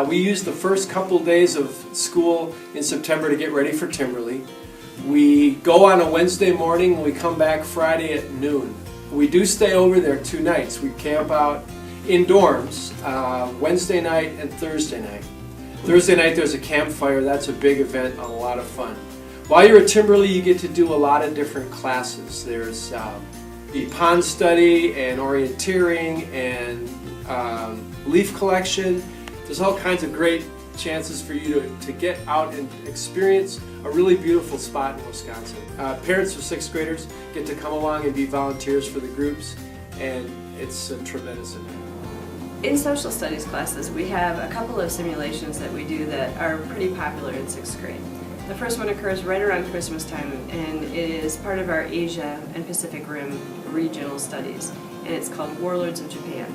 We use the first couple days of school in September to get ready for Timberley. We go on a Wednesday morning and we come back Friday at noon. We do stay over there 2 nights. We camp out in dorms Wednesday night and Thursday night. Thursday night there's a campfire. That's a big event and a lot of fun. While you're at Timberley, you get to do a lot of different classes. There's the pond study and orienteering and leaf collection. There's all kinds of great chances for you to get out and experience a really beautiful spot in Wisconsin. Parents of 6th graders get to come along and be volunteers for the groups, and it's a tremendous event. In social studies classes, we have a couple of simulations that we do that are pretty popular in 6th grade. The first one occurs right around Christmas time, and it is part of our Asia and Pacific Rim regional studies, and it's called Warlords of Japan.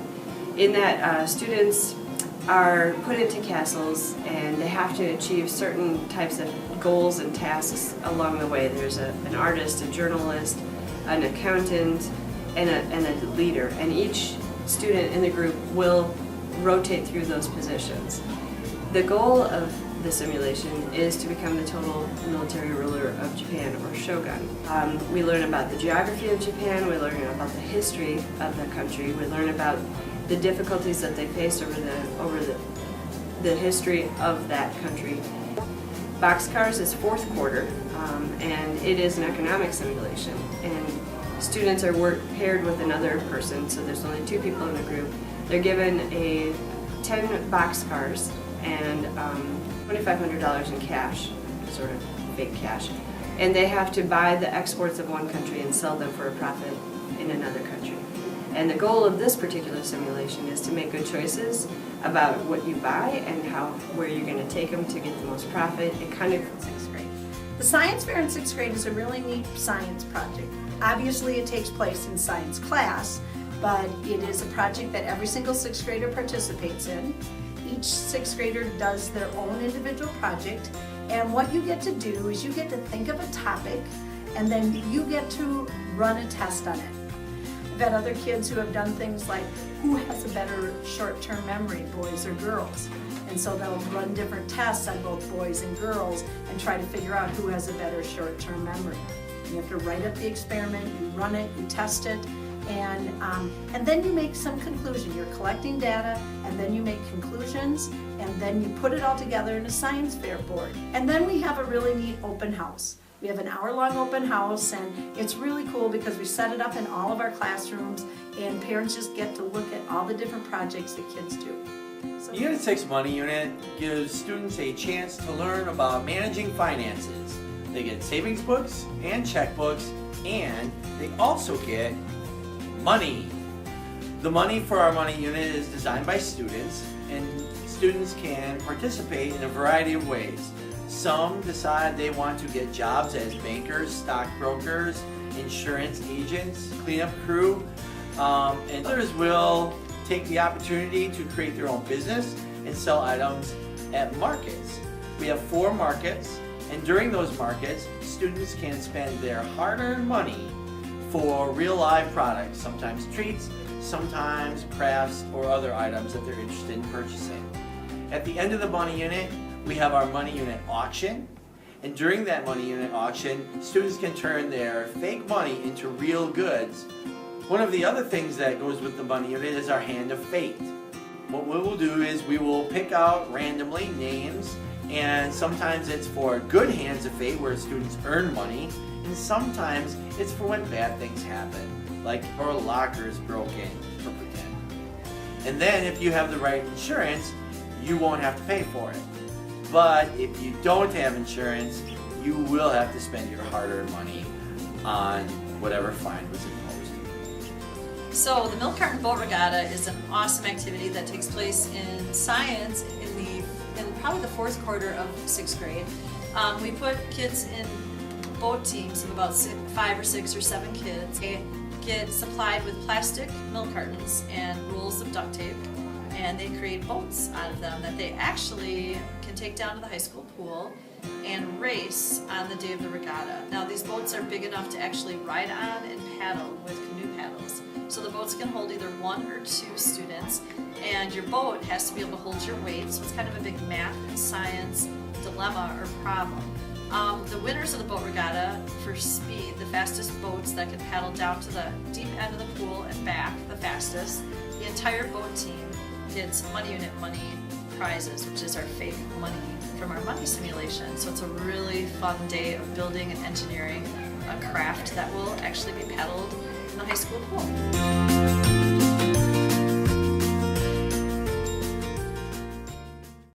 In that, students are put into castles and they have to achieve certain types of goals and tasks along the way. There's an artist, a journalist, an accountant, and a leader, and each student in the group will rotate through those positions. The goal of the simulation is to become the total military ruler of Japan, or shogun. We learn about the geography of Japan, we learn about the history of the country, we learn about the difficulties that they face over the history of that country. Boxcars is 4th quarter, and it is an economic simulation. And students are paired with another person, so there's only 2 people in the group. They're given 10 boxcars and $2,500 in cash, sort of fake cash. And they have to buy the exports of one country and sell them for a profit in another country. And the goal of this particular simulation is to make good choices about what you buy and where you're going to take them to get the most profit. It kind of 6th grade. The science fair in 6th grade is a really neat science project. Obviously it takes place in science class, but it is a project that every single 6th grader participates in. Each 6th grader does their own individual project, and what you get to do is you get to think of a topic and then you get to run a test on it. I've had other kids who have done things like, who has a better short-term memory, boys or girls? And so they'll run different tests on both boys and girls and try to figure out who has a better short-term memory. You have to write up the experiment, you run it, you test it, and then you make some conclusion. You're collecting data, and then you make conclusions, and then you put it all together in a science fair board. And then we have a really neat open house. We have an hour-long open house, and it's really cool because we set it up in all of our classrooms, and parents just get to look at all the different projects that kids do. So, Unit 6 Money Unit gives students a chance to learn about managing finances. They get savings books and checkbooks, and they also get money. The money for our money unit is designed by students, and students can participate in a variety of ways. Some decide they want to get jobs as bankers, stockbrokers, insurance agents, cleanup crew, and others will take the opportunity to create their own business and sell items at markets. We have 4 markets, and during those markets, students can spend their hard-earned money for real live products, sometimes treats, sometimes crafts or other items that they're interested in purchasing. At the end of the money unit, we have our money unit auction, and during that money unit auction, students can turn their fake money into real goods. One of the other things that goes with the money unit is our hand of fate. What we will do is we will pick out randomly names, and sometimes it's for good hands of fate where students earn money, and sometimes it's for when bad things happen, like our locker is broken, for pretend. And then if you have the right insurance, you won't have to pay for it. But if you don't have insurance, you will have to spend your hard-earned money on whatever fine was imposed. So the Milk Carton Boat Regatta is an awesome activity that takes place in science in probably the 4th quarter of 6th grade. We put kids in boat teams of about 5 or 6 or 7 kids. They get supplied with plastic milk cartons and rolls of duct tape, and they create boats out of them that they actually can take down to the high school pool and race on the day of the regatta. Now these boats are big enough to actually ride on and paddle with canoe paddles. So the boats can hold either 1 or 2 students, and your boat has to be able to hold your weight, so it's kind of a big math and science dilemma or problem. The winners of the boat regatta for speed, the fastest boats that can paddle down to the deep end of the pool and back the fastest, the entire boat team gets money unit money prizes, which is our fake money from our money simulation. So it's a really fun day of building and engineering a craft that will actually be paddled in the high school pool.